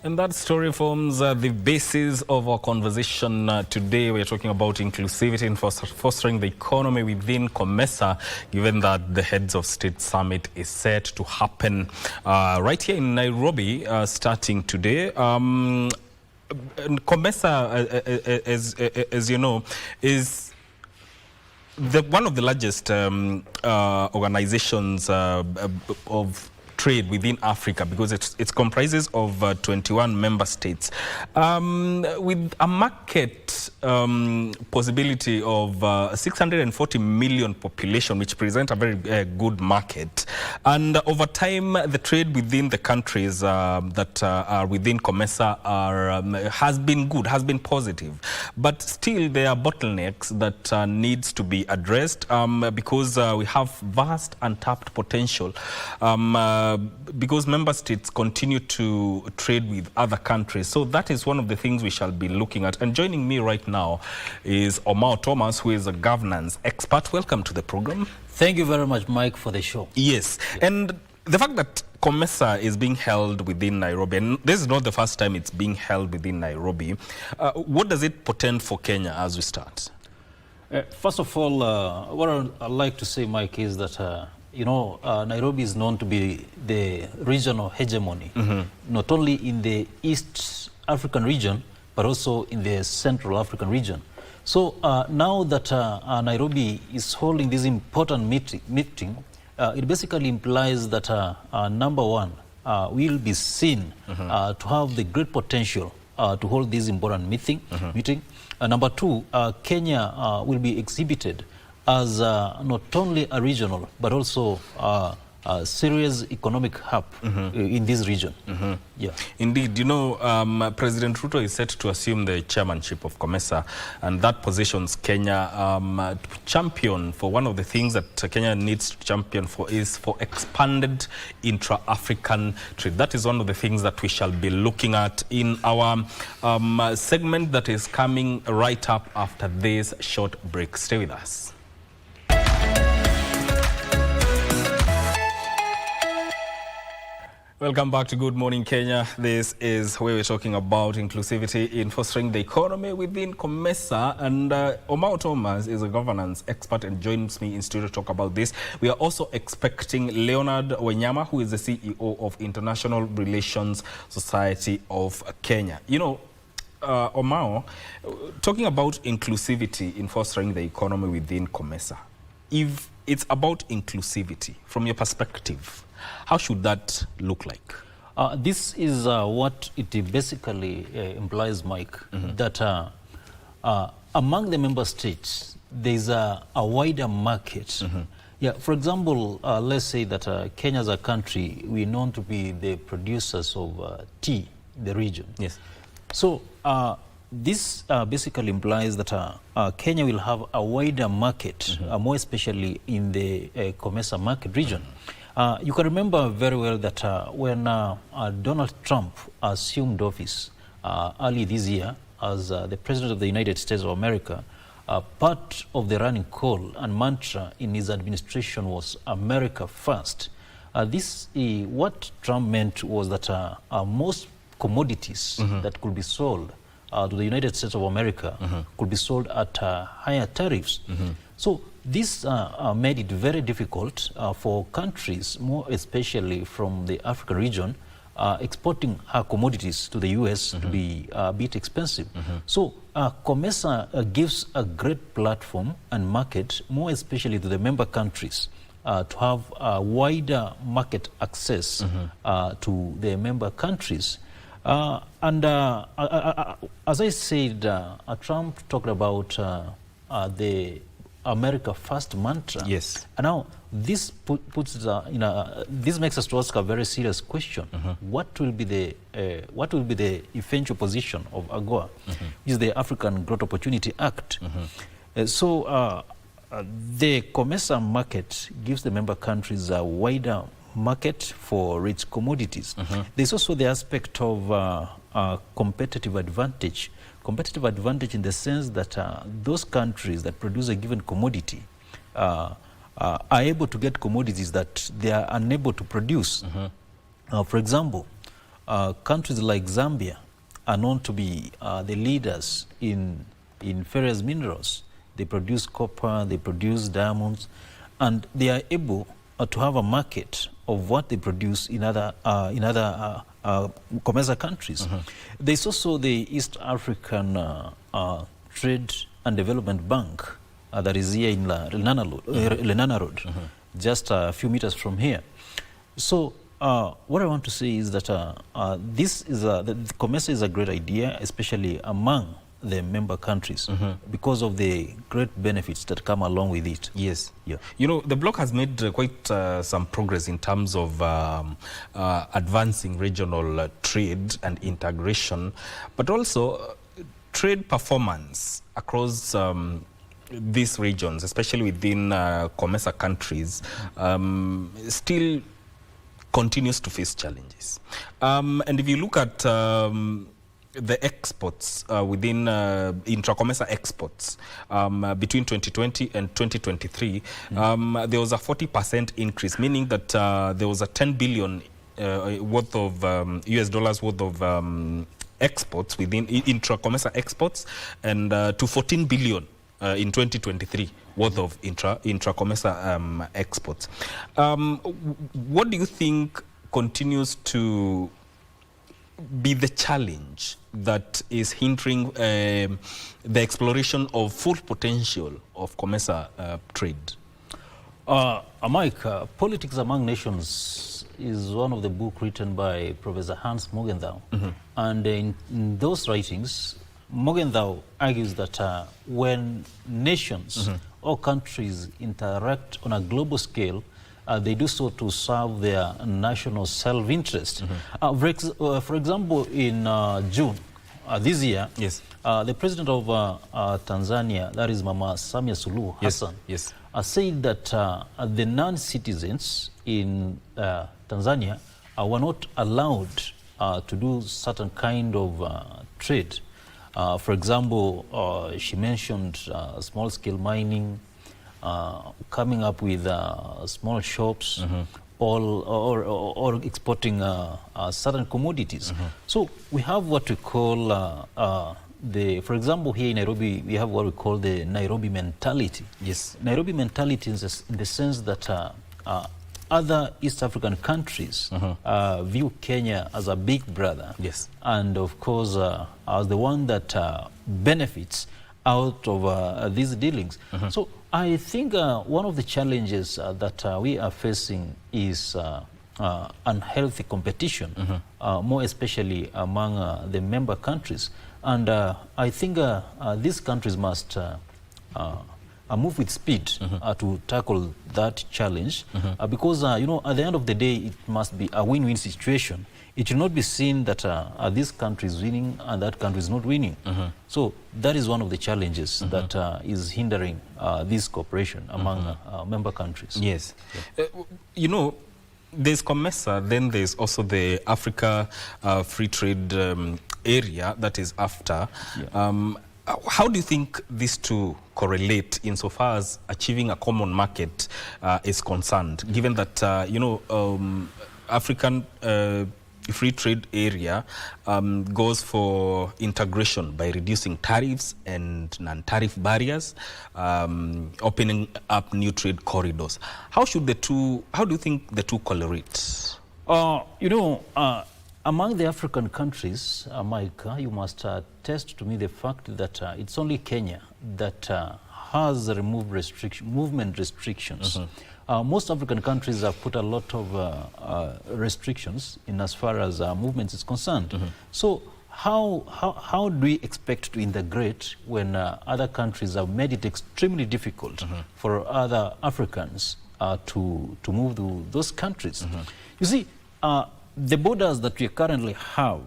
And that story forms the basis of our conversation today. We're talking about inclusivity and fostering the economy within COMESA, given that the Heads of State Summit is set to happen right here in Nairobi starting today. COMESA, as you know, is one of the largest organizations of trade within Africa, because it comprises of 21 member states with a market possibility of 640 million population, which present a very good market. And over time, the trade within the countries that are within COMESA has been good, has been positive. But still, there are bottlenecks that needs to be addressed because we have vast untapped potential. Because member states continue to trade with other countries. So that is one of the things we shall be looking at. And joining me right now is Omao Thomas, who is a governance expert. Welcome to the program. Thank you very much, Mike, for the show. Yes. And the fact that COMESA is being held within Nairobi, and this is not the first time it's being held within Nairobi, what does it portend for Kenya as we start? First of all, what I'd like to say, Mike, is that Nairobi is known to be the regional hegemony, not only in the East African region, but also in the Central African region. So now that Nairobi is holding this important meeting, it basically implies that, number one, we'll be seen to have the great potential to hold this important meeting. Number two, Kenya will be exhibited as not only a regional, but also a serious economic hub in this region. Yeah. Indeed, President Ruto is set to assume the chairmanship of COMESA, and that positions Kenya to champion for one of the things that Kenya needs to champion for is for expanded intra-African trade. That is one of the things that we shall be looking at in our segment that is coming right up after this short break. Stay with us. Welcome back to Good Morning Kenya. This is where we're talking about inclusivity in fostering the economy within COMESA. And Omao Thomas is a governance expert and joins me in studio to talk about this. We are also expecting Leonard, Wanyama, who is the CEO of International Relations Society of Kenya. Omao, talking about inclusivity in fostering the economy within COMESA, if it's about inclusivity, from your perspective, how should that look like? This is what it basically implies, Mike, that among the member states, there's a wider market. Yeah, for example, let's say that Kenya as a country, we're known to be the producers of tea in the region. Yes. So this basically implies that Kenya will have a wider market, more especially in the COMESA market region. You can remember very well that when Donald Trump assumed office early this year as the President of the United States of America, part of the running call and mantra in his administration was America first. What Trump meant was that most commodities that could be sold to the United States of America could be sold at higher tariffs. So this made it very difficult for countries, more especially from the African region, exporting her commodities to the U.S. to be a bit expensive. So COMESA gives a great platform and market, more especially to the member countries, to have a wider market access to the member countries. As I said, Trump talked about the America First mantra. Yes. And now this this makes us to ask a very serious question: what will be the eventual position of AGOA, which is the African Growth Opportunity Act? So the COMESA market gives the member countries a wider market for rich commodities. There's also the aspect of competitive advantage. Competitive advantage in the sense that those countries that produce a given commodity are able to get commodities that they are unable to produce. For example, countries like Zambia are known to be the leaders in ferrous minerals. They produce copper, they produce diamonds, and they are able to have a market of what they produce in other COMESA countries. There's also the East African Trade and Development Bank that is here in Leonard Road, just a few meters from here. So what I want to say is that the COMESA is a great idea, especially among the member countries, because of the great benefits that come along with it. Yes. Yeah. You know, the bloc has made quite some progress in terms of advancing regional trade and integration, but also trade performance across these regions, especially within COMESA countries, still continues to face challenges. And if you look at the exports within intra-COMESA exports between 2020 and 2023, there was a 40% increase, meaning that there was a 10 billion worth of US dollars worth of exports within intra-COMESA exports, and to 14 billion in 2023 worth of intra-COMESA exports. What do you think continues to be the challenge that is hindering the exploration of full potential of COMESA trade? Mike, Politics Among Nations is one of the books written by Professor Hans Morgenthau. And in those writings, Morgenthau argues that when nations or countries interact on a global scale, they do so to serve their national self-interest. For example, in June this year, yes, the president of Tanzania, that is Mama Samia Suluhu Hassan, yes, said that the non-citizens in Tanzania were not allowed to do certain kind of trade. For example, she mentioned small-scale mining, coming up with small shops, or exporting certain commodities. So we have what we call for example, here in Nairobi, we have what we call the Nairobi mentality. Yes. Nairobi mentality in the sense that other East African countries view Kenya as a big brother. Yes. And of course, as the one that benefits out of these dealings. So I think one of the challenges that we are facing is unhealthy competition, more especially among the member countries. And I think these countries must move with speed to tackle that challenge, because you know, at the end of the day, it must be a win-win situation. It should not be seen that this country is winning and that country is not winning. So that is one of the challenges that is hindering this cooperation among member countries. Yes. Yeah. You know, there's COMESA, then there's also the Africa Free Trade area that is AfTA. Yeah. How do you think these two correlate insofar as achieving a common market is concerned, given that, you know, African Free Trade area goes for integration by reducing tariffs and non-tariff barriers, opening up new trade corridors. How do you think the two correlate? You know, among the African countries, Mike, you must attest to me the fact that it's only Kenya that has removed movement restrictions. Most African countries have put a lot of restrictions in as far as movement is concerned. So how do we expect to integrate when other countries have made it extremely difficult for other Africans to move to those countries? You see, the borders that we currently have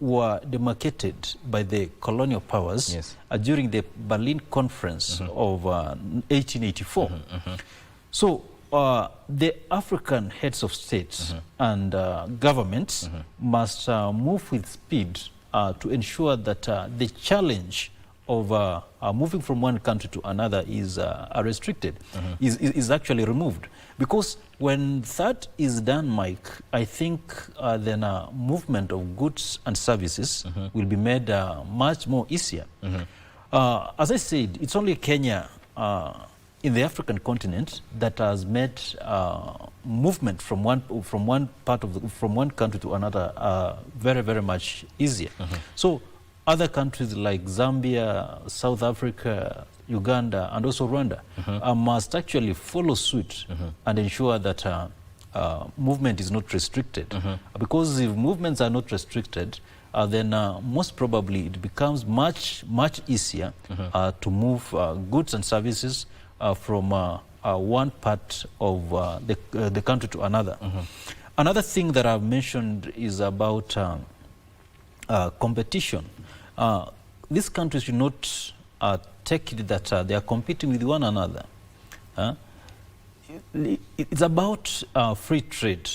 were demarcated by the colonial powers during the Berlin Conference of 1884. So the African heads of states and governments must move with speed to ensure that the challenge of moving from one country to another is restricted, is actually removed. Because when that is done, Mike, I think then movement of goods and services will be made much more easier. As I said, it's only Kenya in the African continent that has made movement from one country to another very, very much easier. So other countries like Zambia, South Africa, Uganda, and also Rwanda must actually follow suit and ensure that movement is not restricted. Because if movements are not restricted, then most probably it becomes much easier to move goods and services from one part of the country to another. Another thing that I've mentioned is about competition. These countries should not take it that they are competing with one another. It's about free trade.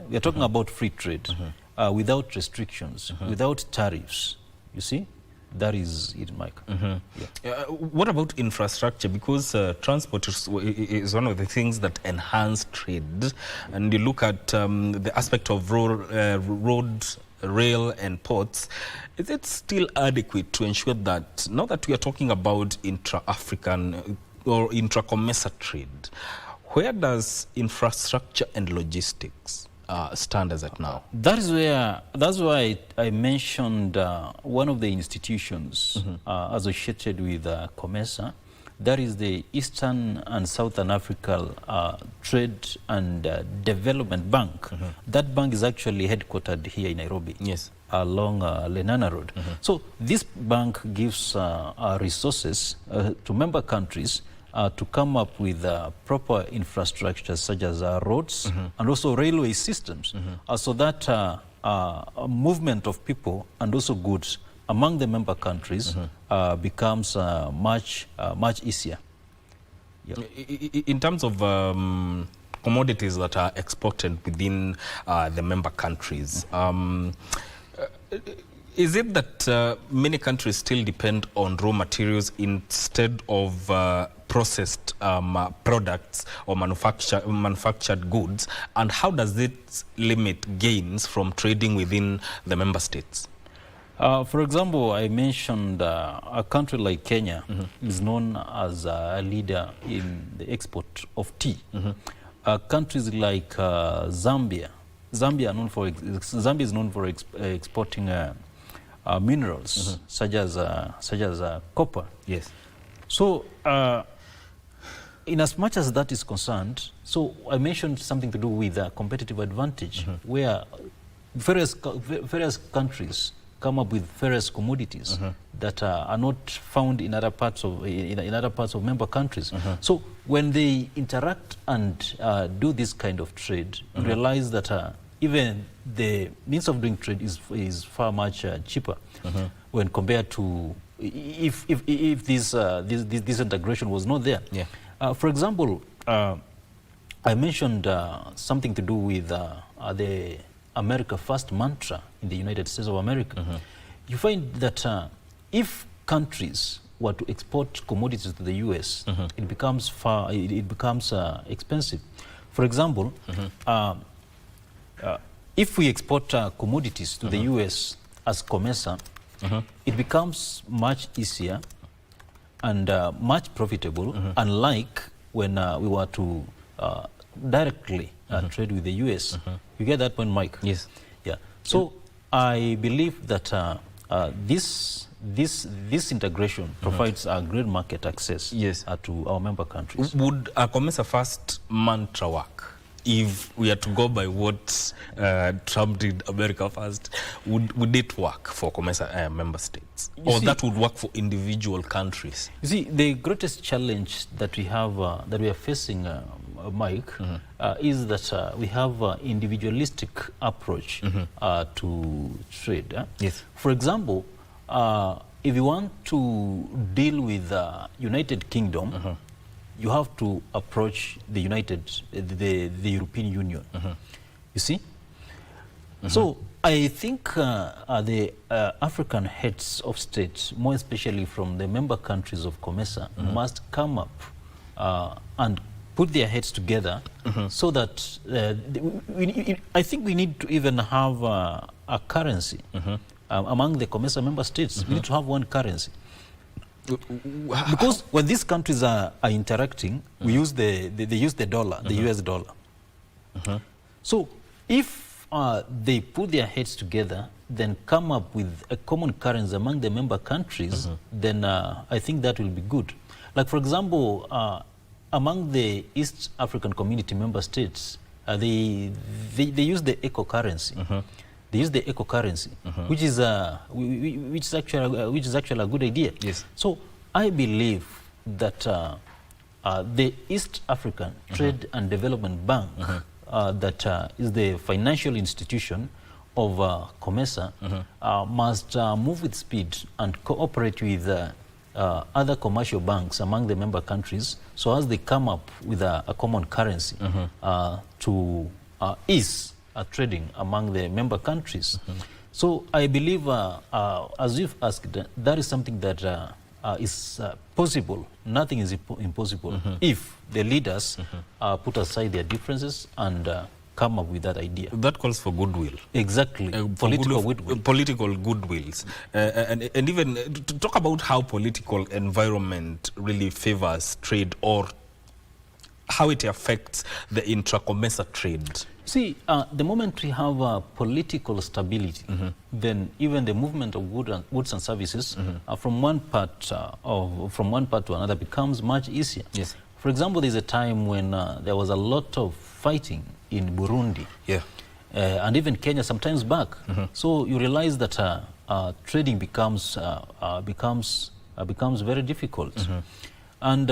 We are talking about free trade without restrictions, without tariffs. You see? That is it, Mike. What about infrastructure? Because transport is one of the things that enhance trade. And you look at the aspect of road, rail and ports. Is it still adequate to ensure that, now that we are talking about intra-African or intra-COMESA trade, where does infrastructure and logistics stand as at now? That's why I mentioned one of the institutions associated with COMESA. That is the Eastern and Southern Africa Trade and Development Bank. That bank is actually headquartered here in Nairobi, along Leonard Road. So this bank gives resources to member countries to come up with proper infrastructure such as roads and also railway systems, so that movement of people and also goods among the member countries becomes much easier. In terms of commodities that are exported within the member countries, is it that many countries still depend on raw materials instead of processed products or manufactured goods? And how does it limit gains from trading within the member states? For example, I mentioned a country like Kenya is known as a leader in the export of tea. Countries like Zambia is known for exporting minerals such as copper. Yes. So, in as much as that is concerned, so I mentioned something to do with competitive advantage, where various countries come up with various commodities that are not found in other parts of member countries. So when they interact and do this kind of trade, you realize that even the means of doing trade is far much cheaper when compared to if this integration was not there. For example, I mentioned something to do with the America First mantra in the United States of America. You find that if countries were to export commodities to the US, it becomes expensive. For example, if we export commodities to the US as COMESA, it becomes much easier and much profitable, unlike when we were to directly trade with the US. You get that point, Mike? Yes. Yeah. So I believe that this integration provides a great market access to our member countries. Would a COMESA First mantra work? If we are to go by what Trump did, America First, would it work for COMESA member states? Or that would work for individual countries? You see, the greatest challenge that we have, that we are facing, Mike, is that we have an individualistic approach to trade. Yes. For example, if you want to deal with the United Kingdom, you have to approach the European Union. You see? So I think the African heads of state, more especially from the member countries of COMESA, must come up and put their heads together so that I think we need to even have a currency among the COMESA member states. We need to have one currency. Because when these countries are interacting, they use the dollar, the US dollar. So if they put their heads together, then come up with a common currency among the member countries, then I think that will be good. Like for example, among the East African Community member states, they use the eco currency. They use the eco currency, which is actually a good idea. Yes. So I believe that the East African Trade and Development Bank, that is the financial institution of COMESA, must move with speed and cooperate with other commercial banks among the member countries, so as they come up with a common currency to ease trading among the member countries. So I believe, as you've asked, that is something that is possible. Nothing is impossible if the leaders put aside their differences and come up with that idea. That calls for goodwill. Exactly. Political goodwill. Political goodwills. And even to talk about how political environment really favors trade, or how it affects the intra-COMESA trade. See, the moment we have political stability, then even the movement of goods and services from one part to another becomes much easier. Yes. For example, there's a time when there was a lot of fighting in Burundi, and even Kenya sometimes back. So you realize that trading becomes very difficult, and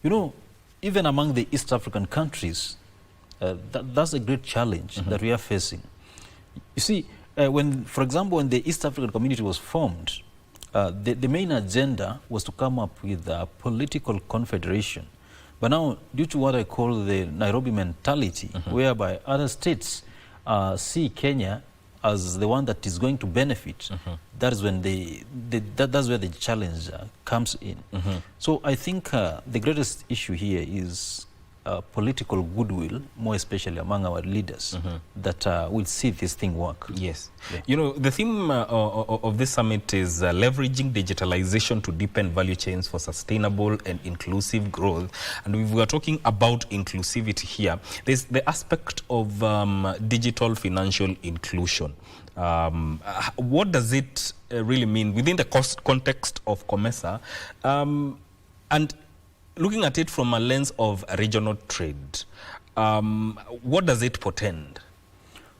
you know, even among the East African countries, that's a great challenge that we are facing. You see, for example, when the East African Community was formed, the main agenda was to come up with a political confederation. But now, due to what I call the Nairobi mentality, whereby other states see Kenya as the one that is going to benefit, that is when that's where the challenge comes in. So I think the greatest issue here is political goodwill, more especially among our leaders, that will see this thing work. Yes. Yeah. You know, the theme of this summit is leveraging digitalization to deepen value chains for sustainable and inclusive growth. And if we are talking about inclusivity here, there's the aspect of digital financial inclusion. What does it really mean within the context of COMESA? And looking at it from a lens of regional trade, what does it portend?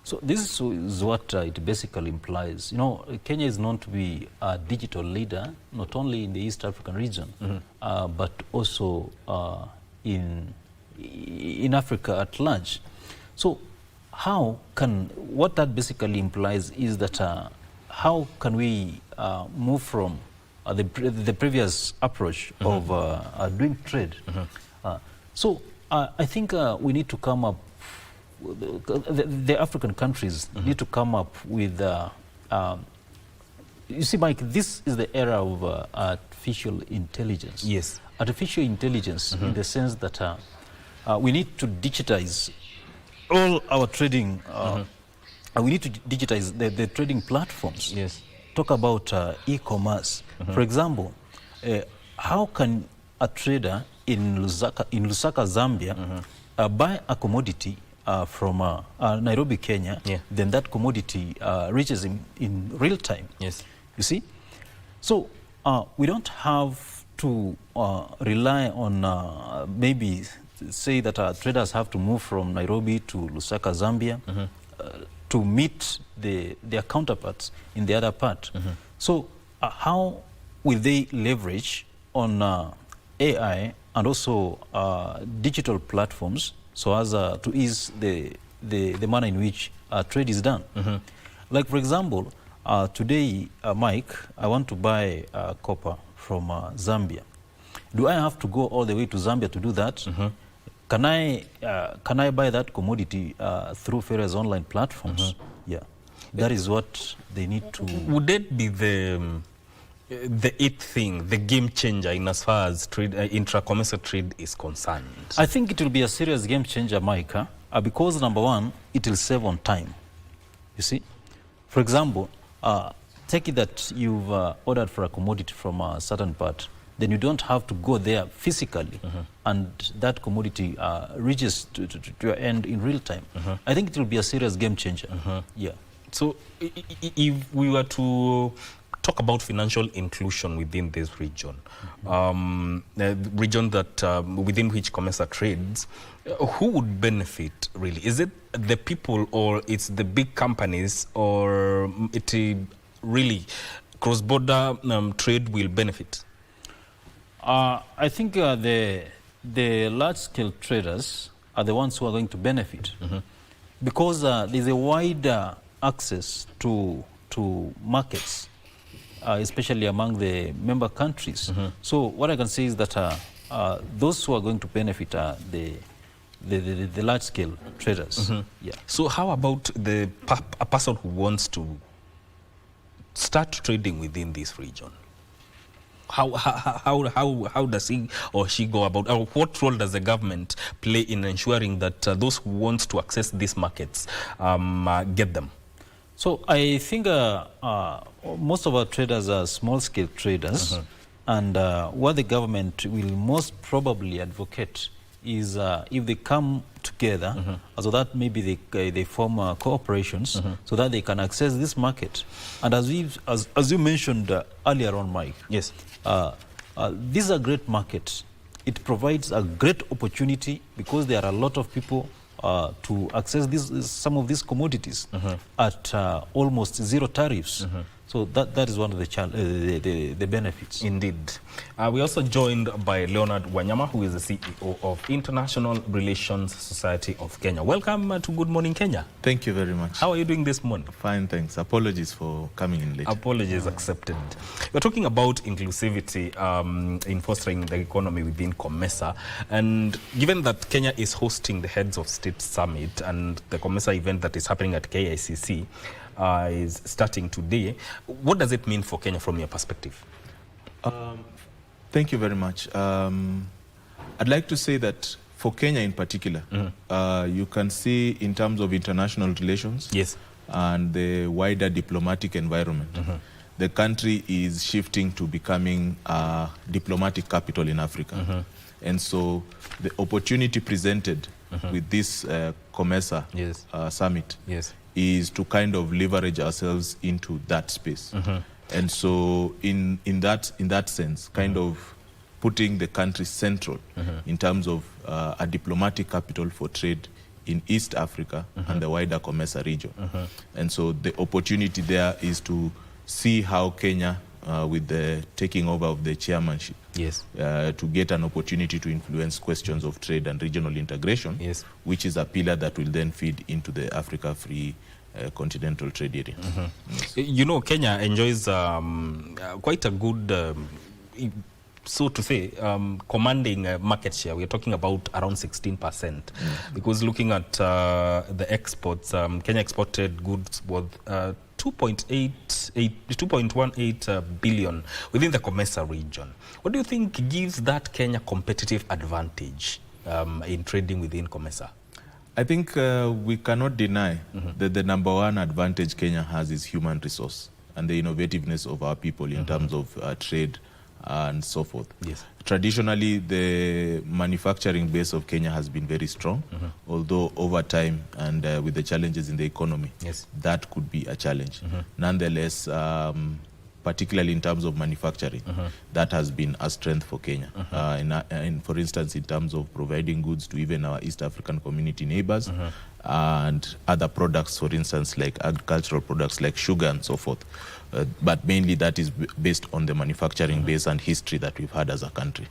So this is what it basically implies. You know, Kenya is known to be a digital leader, not only in the East African region, but also in Africa at large. So what that basically implies is that how can we move from the previous approach of doing trade. So I think we need to come up, the African countries need to come up with, you see, Mike, this is the era of artificial intelligence. Yes. Artificial intelligence in the sense that we need to digitize all our trading, we need to digitize the trading platforms. Yes. Talk about e-commerce. For example, how can a trader in Lusaka, Zambia, buy a commodity from Nairobi, Kenya, then that commodity reaches him in real time? Yes. You see? So we don't have to rely on maybe say that traders have to move from Nairobi to Lusaka, Zambia, to meet their counterparts in the other part. So how will they leverage on AI and also digital platforms so as to ease the manner in which trade is done? Like, for example, today, Mike, I want to buy copper from Zambia. Do I have to go all the way to Zambia to do that? Can I buy that commodity through various online platforms? Yeah. That is what they need to... Would it be the eighth thing, the game changer in as far as trade, intra-COMESA trade is concerned? I think it will be a serious game changer, Mike, because number one, it will save on time. You see? For example, take it that you've ordered for a commodity from a certain part, then you don't have to go there physically, and that commodity reaches to your end in real time. I think it will be a serious game changer. Yeah. So if we were to talk about financial inclusion within this region, the region that within which COMESA trades, who would benefit really? Is it the people, or it's the big companies, or it really cross-border trade will benefit? I think the large-scale traders are the ones who are going to benefit, because there's a wider access to markets, especially among the member countries. So what I can say is that those who are going to benefit are the large-scale traders. Yeah. So how about a person who wants to start trading within this region? How does he or she go about, or what role does the government play in ensuring that those who want to access these markets get them? So I think most of our traders are small-scale traders, and what the government will most probably advocate is if they come together, so that maybe they form cooperations, so that they can access this market. And as you mentioned earlier on, Mike, yes, these are great markets. It provides a great opportunity because there are a lot of people to access some of these commodities at almost zero tariffs. So that is one of the benefits. Indeed. We're also joined by Leonard Wanyama, who is the CEO of International Relations Society of Kenya. Welcome to Good Morning Kenya. Thank you very much. How are you doing this morning? Fine, thanks. Apologies for coming in late. Apologies accepted. We're talking about inclusivity in fostering the economy within COMESA. And given that Kenya is hosting the Heads of State Summit and the COMESA event that is happening at KICC, is starting today, what does it mean for Kenya from your perspective? Thank you very much. I'd like to say that for Kenya in particular, you can see in terms of international relations, yes, and the wider diplomatic environment, the country is shifting to becoming a diplomatic capital in Africa. And so the opportunity presented with this COMESA yes, summit yes, is to kind of leverage ourselves into that space. And so in that sense, kind of putting the country central in terms of a diplomatic capital for trade in East Africa and the wider COMESA region. And so the opportunity there is to see how Kenya, with the taking over of the chairmanship, yes, to get an opportunity to influence questions of trade and regional integration, yes, which is a pillar that will then feed into the Africa Free Continental Trade Area. Yes. You know, Kenya enjoys quite a good, so to say, commanding market share. We're talking about around 16%. Because looking at the exports, Kenya exported goods worth 2.18 billion within the COMESA region. What do you think gives that Kenya competitive advantage in trading within COMESA? I think we cannot deny that the number one advantage Kenya has is human resource and the innovativeness of our people in terms of trade and so forth. Yes. Traditionally, the manufacturing base of Kenya has been very strong, although over time and with the challenges in the economy, yes, that could be a challenge. Nonetheless, particularly in terms of manufacturing, that has been a strength for Kenya. For instance, in terms of providing goods to even our East African community neighbors, and other products, for instance, like agricultural products like sugar and so forth. But mainly that is based on the manufacturing base and history that we've had as a country.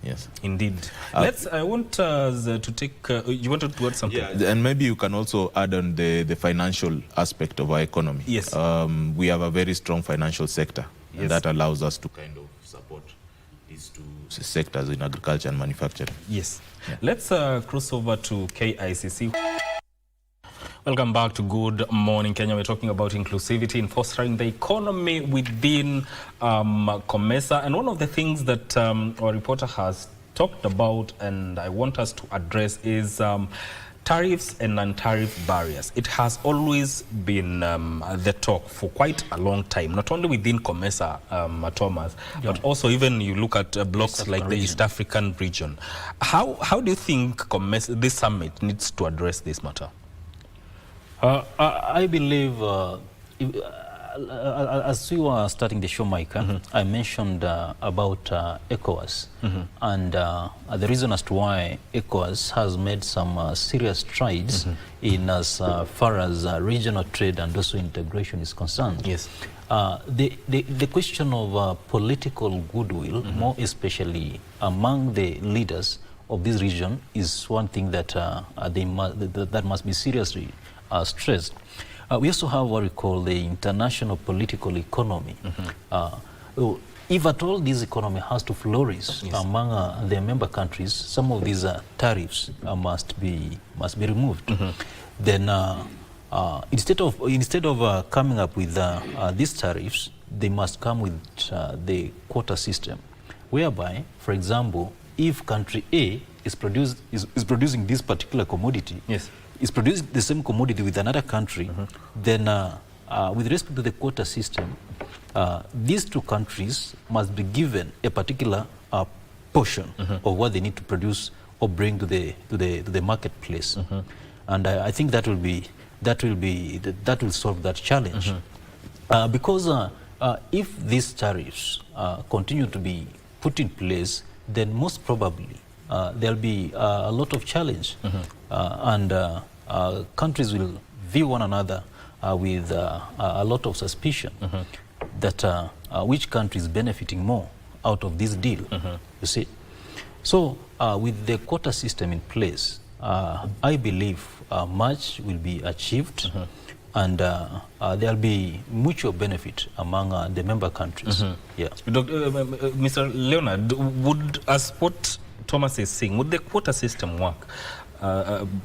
Yes. Indeed. I want us to take, you wanted to add something? Yeah, and maybe you can also add on the financial aspect of our economy. Yes. We have a very strong financial sector, yes, and that allows us to kind of support these two sectors in agriculture and manufacturing. Yes. Yeah. Let's cross over to KICC. Welcome back to Good Morning Kenya. We're talking about inclusivity in fostering the economy within COMESA. And one of the things that our reporter has talked about and I want us to address is tariffs and non-tariff barriers. It has always been the talk for quite a long time, not only within COMESA, Thomas, but also even you look at blocks like the East African region. How do you think COMESA, this summit needs to address this matter? I believe, as we were starting the show, Mike, I mentioned about ECOWAS, and the reason as to why ECOWAS has made some serious strides in as far as regional trade and also integration is concerned. Yes. The question of political goodwill, more especially among the leaders of this region, is one thing that that must be seriously stressed. We also have what we call the international political economy. If at all this economy has to flourish among the member countries, some of these tariffs must be removed. Then instead of coming up with these tariffs, they must come with the quota system, whereby, for example, if country A is producing this particular commodity, is producing the same commodity with another country, then with respect to the quota system, these two countries must be given a particular portion of what they need to produce or bring to the marketplace, and I think that will solve that challenge, because if these tariffs continue to be put in place, then most probably there'll be a lot of challenge, and countries will view one another with a lot of suspicion that which country is benefiting more out of this deal, you see. So with the quota system in place, I believe much will be achieved, and there'll be mutual benefit among the member countries. Mr. Leonard, would, as what Thomas is saying, would the quota system work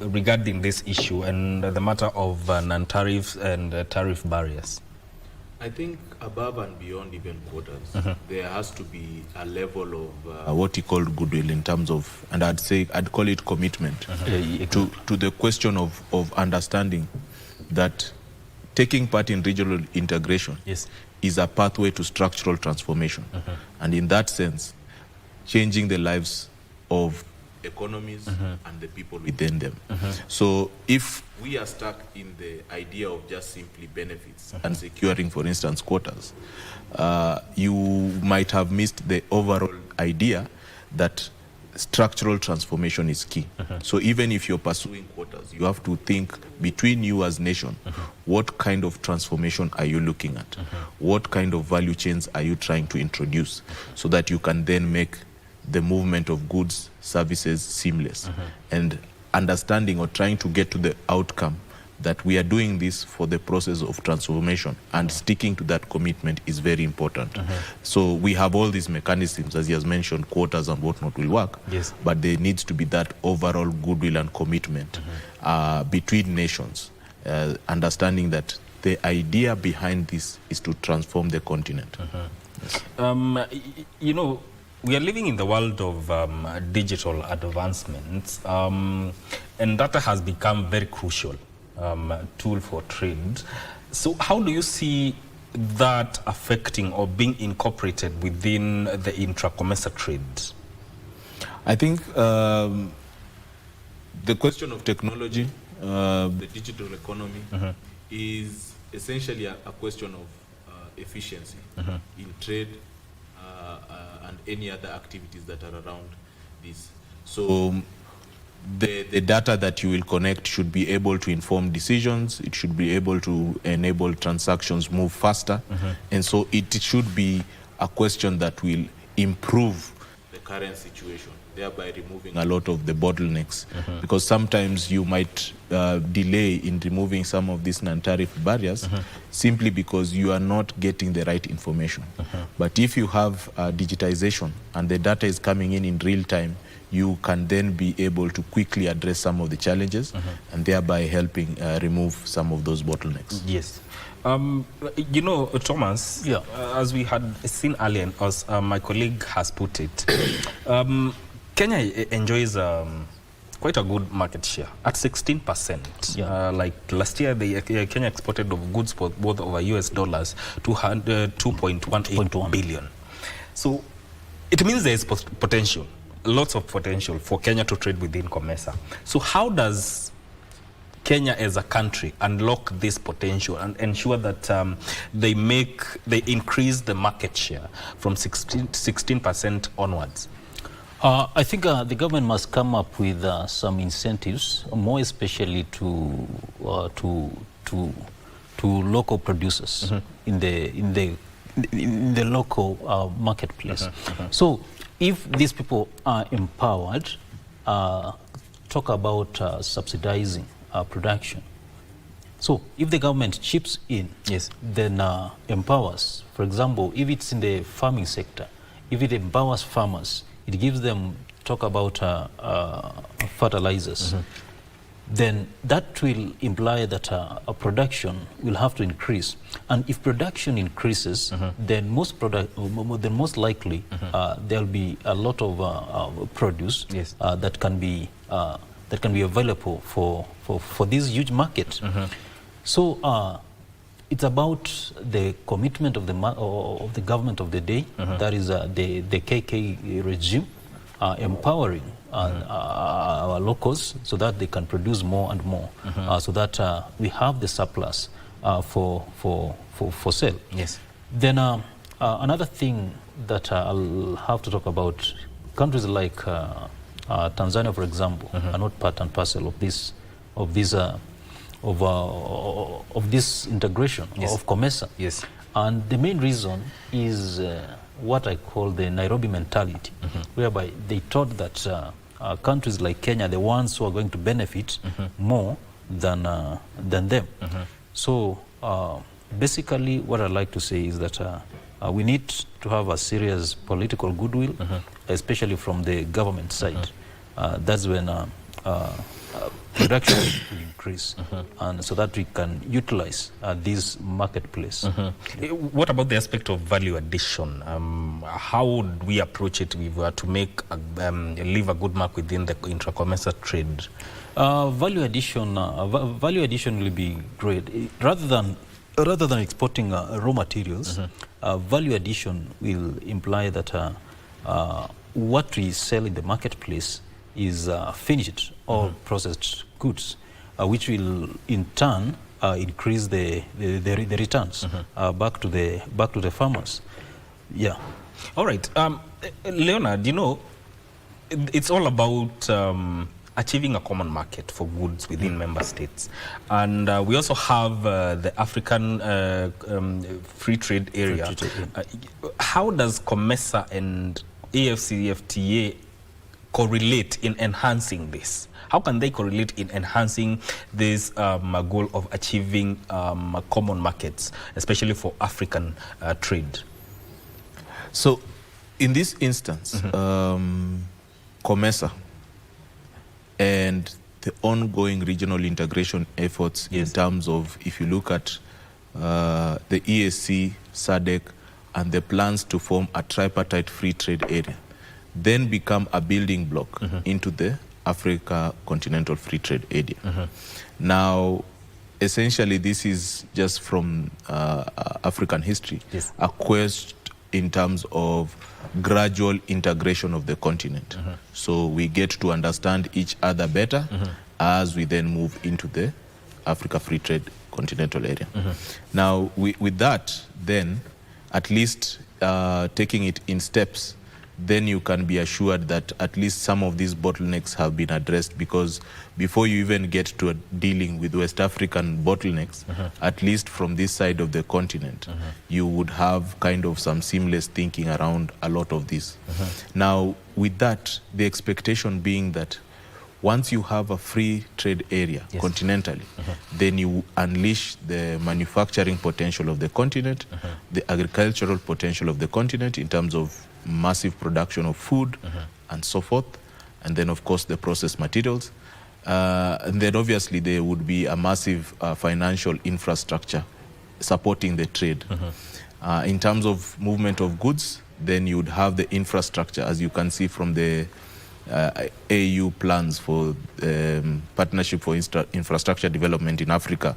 regarding this issue and the matter of non-tariff and tariff barriers? I think above and beyond even quotas, there has to be a level of what you call goodwill in terms of, and I'd call it commitment to the question of understanding that taking part in regional integration is a pathway to structural transformation, and in that sense, changing the lives of economies and the people within them. So if we are stuck in the idea of just simply benefits and securing, for instance, quotas, you might have missed the overall idea that structural transformation is key. So even if you're pursuing quotas, you have to think between you as nation, what kind of transformation are you looking at? What kind of value chains are you trying to introduce so that you can then make the movement of goods, services seamless, and understanding or trying to get to the outcome that we are doing this for the process of transformation, and sticking to that commitment is very important. So we have all these mechanisms, as he has mentioned, quotas and whatnot will work, but there needs to be that overall goodwill and commitment between nations, understanding that the idea behind this is to transform the continent. You know, we are living in the world of digital advancements, and data has become very crucial tool for trade. So how do you see that affecting or being incorporated within the intra-COMESA trade? I think the question of technology, the digital economy, is essentially a question of efficiency in trade and any other activities that are around this. So the data that you will connect should be able to inform decisions. It should be able to enable transactions move faster. And so it should be a question that will improve the current situation, thereby removing a lot of the bottlenecks. Because sometimes you might delay in removing some of these non-tariff barriers simply because you are not getting the right information. But if you have digitization and the data is coming in real time, you can then be able to quickly address some of the challenges and thereby helping remove some of those bottlenecks. Yes. You know, Thomas, as we had seen earlier, as my colleague has put it, Kenya enjoys quite a good market share at 16%. Like last year, Kenya exported of goods worth over US dollars $2.18 billion. So it means there is potential, lots of potential for Kenya to trade within COMESA. So how does Kenya as a country unlock this potential and ensure that they increase the market share from 16% onwards? I think the government must come up with some incentives, more especially to local producers in the local marketplace. So if these people are empowered, talk about subsidizing production. So if the government chips in, then empowers. For example, if it's in the farming sector, if it empowers farmers, it gives them, talk about fertilizers, then that will imply that production will have to increase. And if production increases, then most likely there'll be a lot of produce that can be available for this huge market. So it's about the commitment of the government of the day, that is the KK regime, empowering our locals so that they can produce more and more, so that we have the surplus for sale. Yes. Then another thing that I'll have to talk about, countries like Tanzania, for example, are not part and parcel of this integration of COMESA. Yes. And the main reason is what I call the Nairobi mentality, whereby they thought that countries like Kenya are the ones who are going to benefit more than them. So basically what I'd like to say is that we need to have a serious political goodwill, especially from the government side. That's when production will increase, and so that we can utilize this marketplace. What about the aspect of value addition? How would we approach it if we were to make leave a good mark within the intra-COMESA trade? Value addition will be great. Rather than exporting raw materials, value addition will imply that what we sell in the marketplace is finished or processed goods, which will in turn increase the returns back to the farmers. Yeah. All right, Leonard. You know, it's all about achieving a common market for goods within member states, and we also have the African free trade area. How does COMESA and AfCFTA correlate in enhancing this? How can they correlate in enhancing this goal of achieving common markets, especially for African trade? So in this instance, COMESA and the ongoing regional integration efforts in terms of, if you look at the EAC, SADC, and the plans to form a tripartite free trade area, then become a building block into the Africa Continental Free Trade Area. Now, essentially, this is just from African history, a quest in terms of gradual integration of the continent. So we get to understand each other better as we then move into the Africa Free Trade Continental Area. Now, with that, then, at least taking it in steps, then you can be assured that at least some of these bottlenecks have been addressed, because before you even get to dealing with West African bottlenecks, at least from this side of the continent, you would have kind of some seamless thinking around a lot of this. Now, with that, the expectation being that once you have a free trade area continentally, then you unleash the manufacturing potential of the continent, the agricultural potential of the continent in terms of massive production of food and so forth. and then of course the processed materials. And then obviously there would be a massive financial infrastructure supporting the trade. In terms of movement of goods, then you would have the infrastructure, as you can see from the AU plans for Partnership for Infrastructure Development in Africa,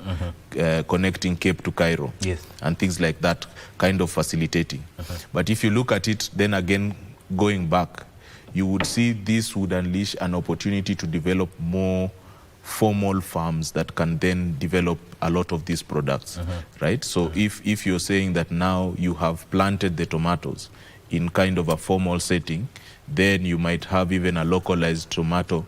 connecting Cape to Cairo, and things like that, kind of facilitating. But if you look at it, then again, going back, you would see this would unleash an opportunity to develop more formal farms that can then develop a lot of these products, right? So if you're saying that now you have planted the tomatoes in kind of a formal setting, then you might have even a localized tomato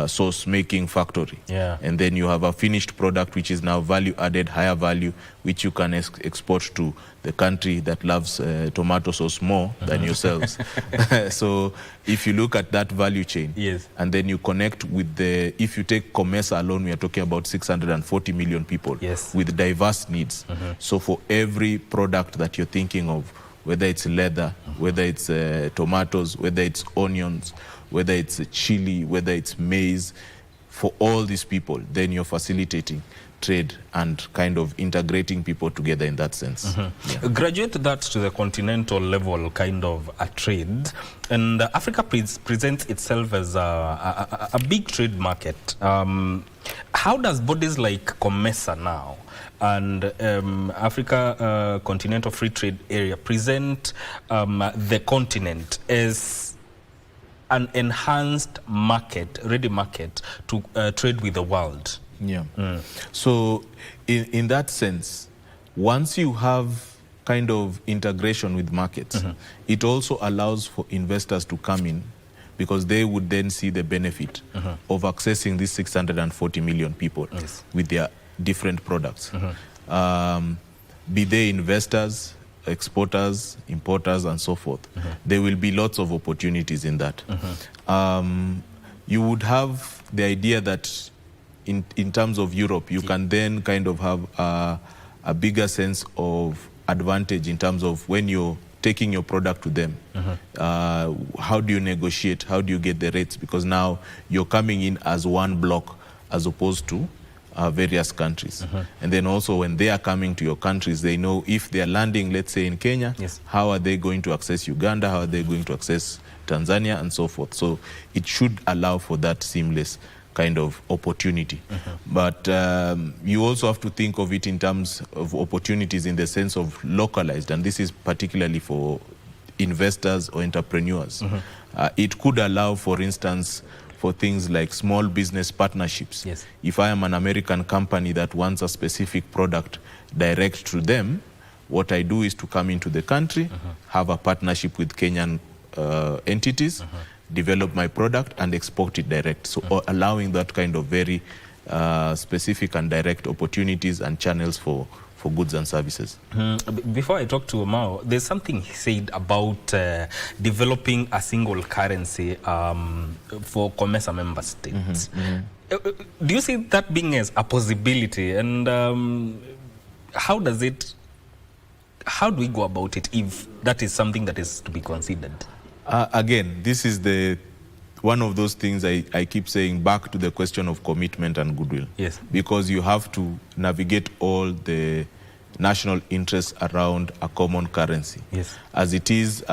sauce making factory. And then you have a finished product which is now value added, higher value, which you can export to the country that loves tomato sauce more than yourselves. So if you look at that value chain, and then you connect with the, if you take COMESA alone, we are talking about 640 million people with diverse needs. So for every product that you're thinking of, whether it's leather, whether it's tomatoes, whether it's onions, whether it's chili, whether it's maize, for all these people, then you're facilitating trade and kind of integrating people together in that sense. Graduate that to the continental level, kind of a trade, and Africa presents itself as a big trade market. How does bodies like COMESA now and Africa Continental Free Trade Area present the continent as an enhanced market, ready market to trade with the world? So in that sense, once you have kind of integration with markets, it also allows for investors to come in, because they would then see the benefit of accessing these 640 million people with their different products. Be they investors, exporters, importers, and so forth. There will be lots of opportunities in that. You would have the idea that in terms of Europe, you can then kind of have a bigger sense of advantage in terms of when you're taking your product to them. How do you negotiate? How do you get the rates? Because now you're coming in as one block as opposed to various countries. And then also when they are coming to your countries, they know if they are landing, let's say in Kenya, how are they going to access Uganda? How are they going to access Tanzania, and so forth? So it should allow for that seamless kind of opportunity. But you also have to think of it in terms of opportunities in the sense of localized, and this is particularly for investors or entrepreneurs. It could allow, for instance, for things like small business partnerships. If I am an American company that wants a specific product direct to them, what I do is to come into the country, have a partnership with Kenyan entities, develop my product and export it direct. So allowing that kind of very specific and direct opportunities and channels for goods and services. Before I talk to Omao, there's something he said about developing a single currency for COMESA member states. Do you see that being as a possibility? And how do we go about it if that is something that is to be considered? Again, this is one of those things I keep saying, back to the question of commitment and goodwill. Because you have to navigate all the national interests around a common currency. As it is,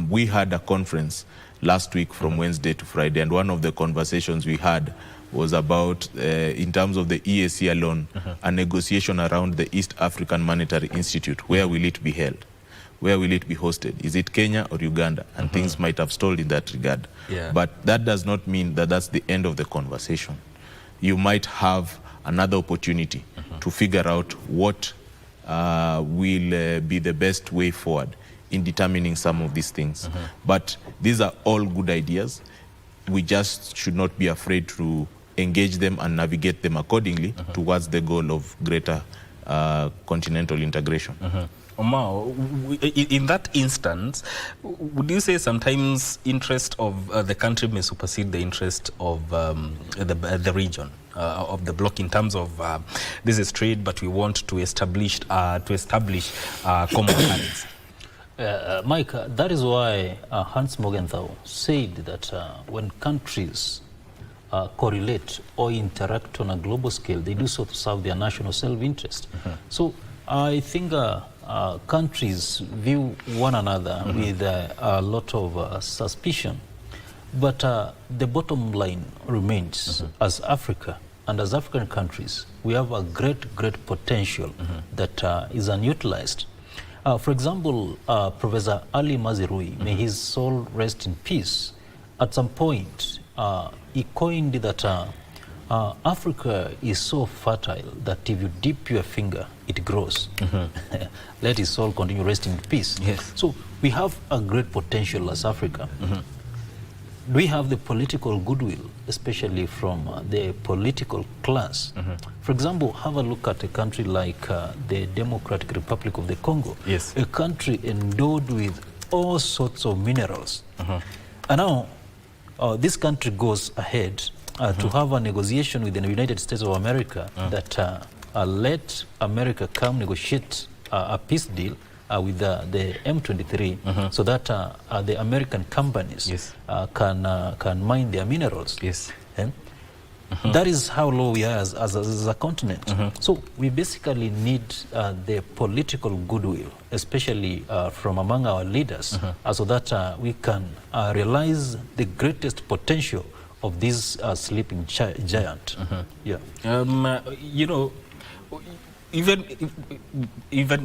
we had a conference last week from Wednesday to Friday, and one of the conversations we had was about, in terms of the EAC alone, a negotiation around the East African Monetary Institute. Where will it be held? Where will it be hosted? Is it Kenya or Uganda? And things might have stalled in that regard. But that does not mean that that's the end of the conversation. You might have another opportunity to figure out what will be the best way forward in determining some of these things. But these are all good ideas. We just should not be afraid to engage them and navigate them accordingly towards the goal of greater continental integration. Omao, in that instance, would you say sometimes interest of the country may supersede the interest of the region, of the bloc, in terms of this is trade, but we want to establish common currency? Mike, that is why Hans Morgenthau said that when countries correlate or interact on a global scale, they do so to serve their national self-interest. So I think countries view one another with a lot of suspicion. But the bottom line remains, as Africa and as African countries, we have a great potential that is unutilized. For example, Professor Ali Mazirui, may his soul rest in peace, at some point he coined that Africa is so fertile that if you dip your finger, it grows. Let his soul continue resting in peace. Yes. So we have a great potential as Africa. Do we have the political goodwill, especially from the political class? For example, have a look at a country like the Democratic Republic of the Congo, yes, a country endowed with all sorts of minerals. And now this country goes ahead to have a negotiation with the United States of America that let America come negotiate a peace deal with the M23, so that the American companies, yes, can mine their minerals. Yes. That is how low we are as a continent. So we basically need the political goodwill, especially from among our leaders, so that we can realize the greatest potential of this sleeping giant. Yeah. You know, even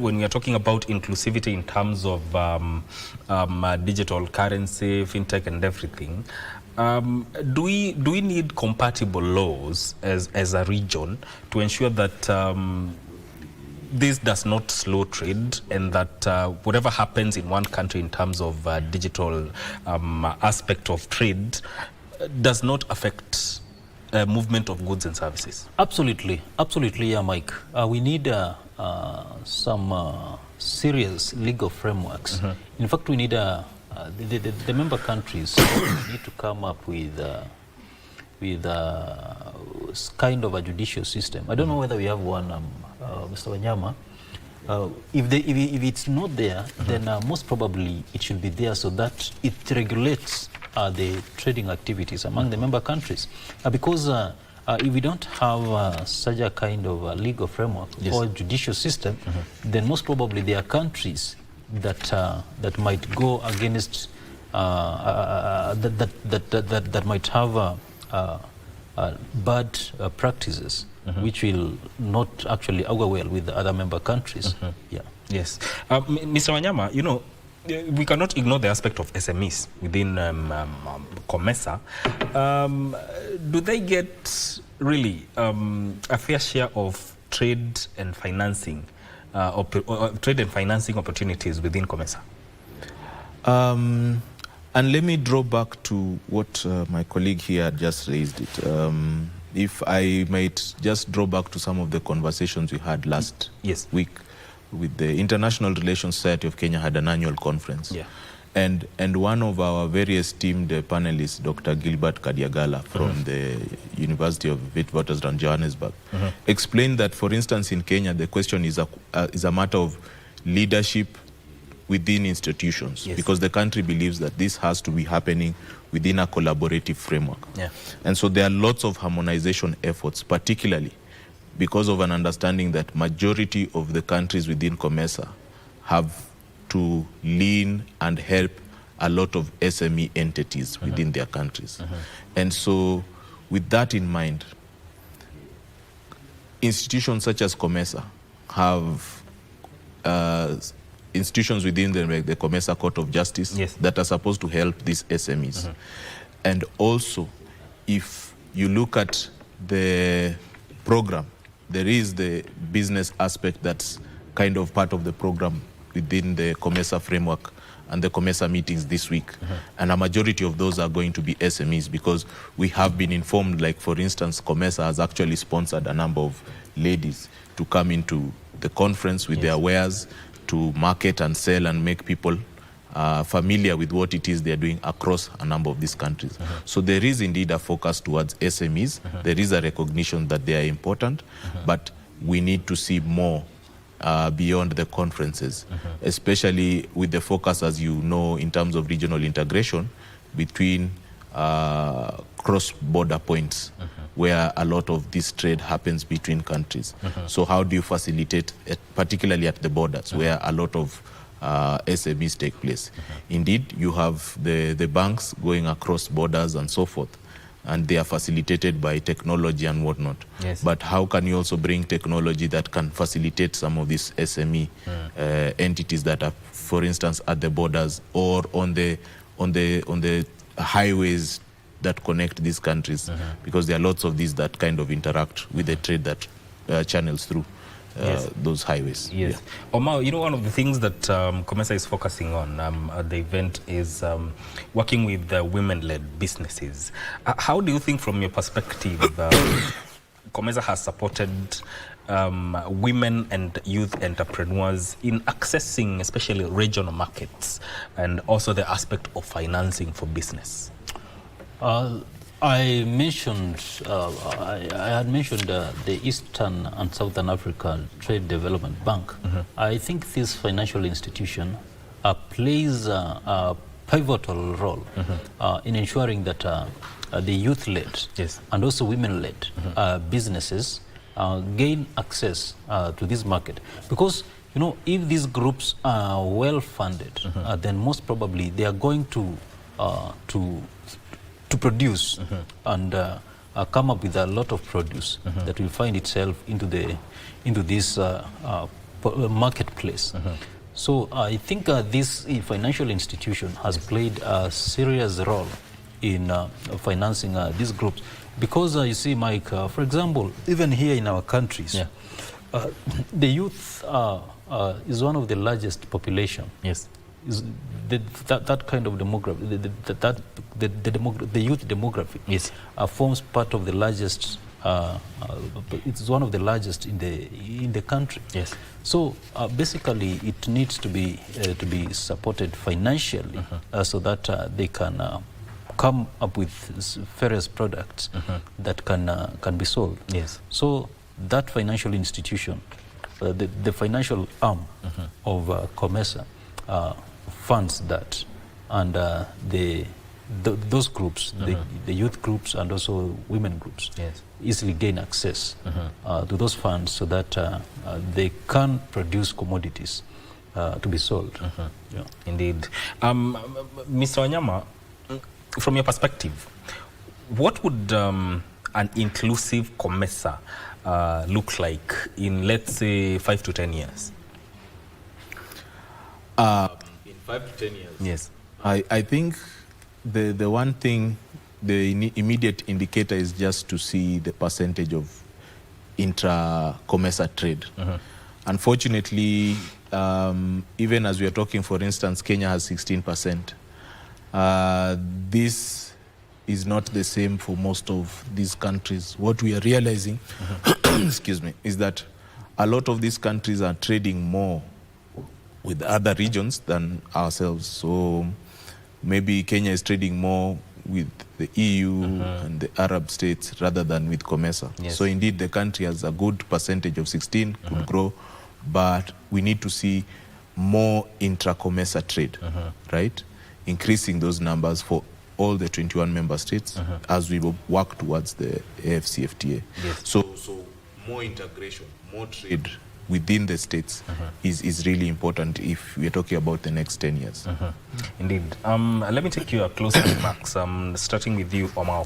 when we are talking about inclusivity in terms of digital currency, fintech, and everything, do we need compatible laws as a region to ensure that this does not slow trade, and that whatever happens in one country in terms of digital aspect of trade does not affect movement of goods and services? Absolutely, yeah, Mike. We need some serious legal frameworks. In fact, we need the member countries need to come up with kind of a judicial system. I don't know whether we have one, Mr. Wanyama. If it's not there, then most probably it should be there, so that it regulates the trading activities among the member countries. Because if we don't have such a kind of legal framework, yes, or judicial system, then most probably there are countries that might go against that might have bad practices, which will not actually augur well with the other member countries. Yeah. Yes. Mr. Wanyama, you know, we cannot ignore the aspect of SMEs within COMESA. Do they get really a fair share of trade and financing opportunities within COMESA? And let me draw back to what my colleague here just raised it. If I might just draw back to some of the conversations we had last week with the International Relations Society of Kenya had an annual conference. Yeah. And one of our very esteemed panelists, Dr. Gilbert Kadiagala from the University of Witwatersrand, Johannesburg, explained that, for instance, in Kenya, the question is a matter of leadership within institutions, because the country believes that this has to be happening within a collaborative framework. Yeah. And so there are lots of harmonization efforts, particularly because of an understanding that majority of the countries within COMESA have to lean and help a lot of SME entities within their countries. And so with that in mind, institutions such as COMESA have institutions within the COMESA Court of Justice that are supposed to help these SMEs. And also, if you look at the program, there is the business aspect that's kind of part of the program within the COMESA framework and the COMESA meetings this week. And a majority of those are going to be SMEs, because we have been informed, like for instance, COMESA has actually sponsored a number of ladies to come into the conference with their wares to market and sell and make people familiar with what it is they're doing across a number of these countries. So there is indeed a focus towards SMEs. There is a recognition that they are important, but we need to see more beyond the conferences, especially with the focus, as you know, in terms of regional integration between cross-border points where a lot of this trade happens between countries. So how do you facilitate, particularly at the borders where a lot of SMEs take place? Indeed, you have the banks going across borders and so forth, and they are facilitated by technology and whatnot. Yes. But how can you also bring technology that can facilitate some of these SME entities that are, for instance, at the borders or on the highways that connect these countries, because there are lots of these that kind of interact with the trade that channels through those highways. Yes. Yeah. Omao, you know, one of the things that COMESA is focusing on at the event is working with women-led businesses. How do you think, from your perspective, COMESA has supported women and youth entrepreneurs in accessing especially regional markets and also the aspect of financing for business? I mentioned, I had mentioned the Eastern and Southern Africa Trade Development Bank. I think this financial institution plays a pivotal role in ensuring that the youth-led and also women-led businesses gain access to this market. Because, you know, if these groups are well-funded, then most probably they are going to produce and come up with a lot of produce that will find itself into this marketplace. So I think this financial institution has played a serious role in financing these groups, because you see, Mike, for example, even here in our countries, the youth is one of the largest population. Yes. Is that kind of demography, the youth demography, forms part of the largest. It's one of the largest in the country. Yes. So basically, it needs to be supported financially, so that they can come up with various products that can be sold. Yes. So that financial institution, the financial arm of COMESA, funds that, and those groups, the youth groups and also women groups, easily gain access to those funds, so that they can produce commodities to be sold. Indeed. Mr. Wanyama, from your perspective, what would an inclusive COMESA look like in, let's say, 5 to 10 years? In 5 to 10 years? Yes. I think the one thing, the immediate indicator is just to see the percentage of intra-COMESA trade. Unfortunately, even as we are talking, for instance, Kenya has 16%. This is not the same for most of these countries. What we are realizing, excuse me, is that a lot of these countries are trading more with other regions than ourselves. So maybe Kenya is trading more with the EU and the Arab states rather than with COMESA. Yes. So indeed the country has a good percentage of 16, could grow, but we need to see more intra-COMESA trade, right? Increasing those numbers for all the 21 member states as we work towards the AFCFTA. Yes. So more integration, more trade within the states is really important if we're talking about the next 10 years. Indeed. Let me take your closing remarks, starting with you, Omao.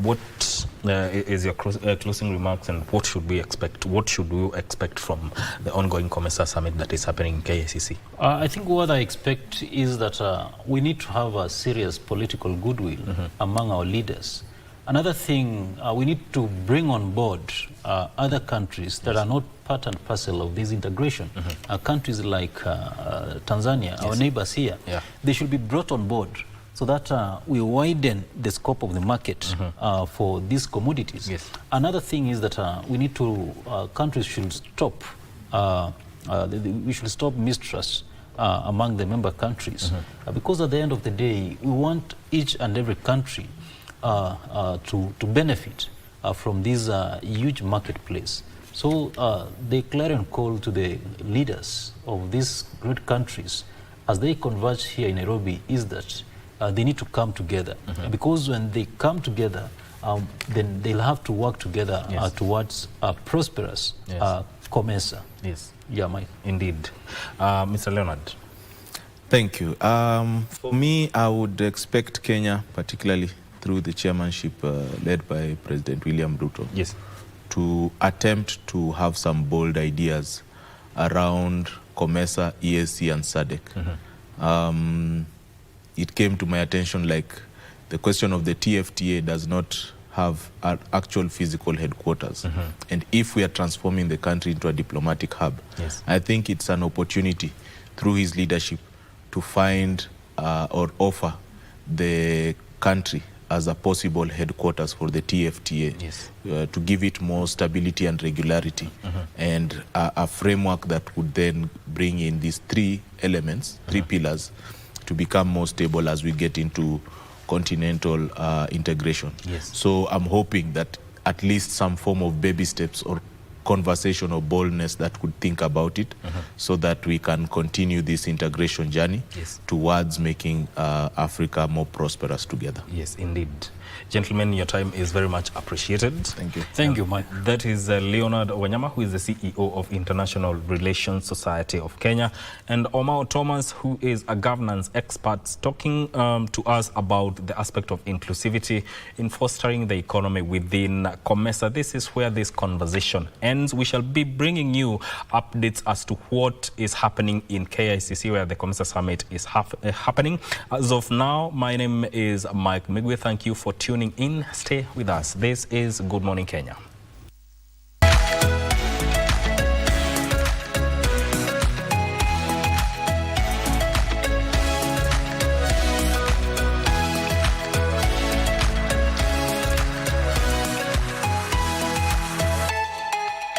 What is your closing remarks, and what should we expect? What should we expect from the ongoing COMESA summit that is happening in KICC? I think what I expect is that we need to have a serious political goodwill among our leaders. Another thing, we need to bring on board other countries that are not part and parcel of this integration. Countries like Tanzania, our neighbors here, they should be brought on board, so that we widen the scope of the market for these commodities. Another thing is that we need to, countries should stop, we should stop mistrust among the member countries, because at the end of the day, we want each and every country to benefit from this huge marketplace So the clarion call to the leaders of these great countries as they converge here in Nairobi is that they need to come together. Because when they come together, then they'll have to work together towards a prosperous COMESA. Yes. Yeah, Mike. Indeed. Mr. Leonard. Thank you. For me, I would expect Kenya, particularly through the chairmanship led by President William Ruto, Yes. to attempt to have some bold ideas around COMESA, EAC, and SADC. It came to my attention like the question of the TFTA does not have an actual physical headquarters. And if we are transforming the country into a diplomatic hub, I think it's an opportunity through his leadership to find or offer the country as a possible headquarters for the TFTA, to give it more stability and regularity, and a framework that would then bring in these three elements, three pillars, to become more stable as we get into continental integration. So I'm hoping that at least some form of baby steps or conversation or boldness that could think about it, so that we can continue this integration journey towards making Africa more prosperous together. Yes, indeed. Gentlemen, your time is very much appreciated. Thank you. Thank you, Mike. That is Leonard Wanyama, who is the CEO of International Relations Society of Kenya, and Omao Thomas, who is a governance expert, talking to us about the aspect of inclusivity in fostering the economy within COMESA. This is where this conversation ends. We shall be bringing you updates as to what is happening in KICC, where the COMESA Summit is happening. As of now, my name is Migwi. Thank you for tuning in. Stay with us. This is Good Morning Kenya.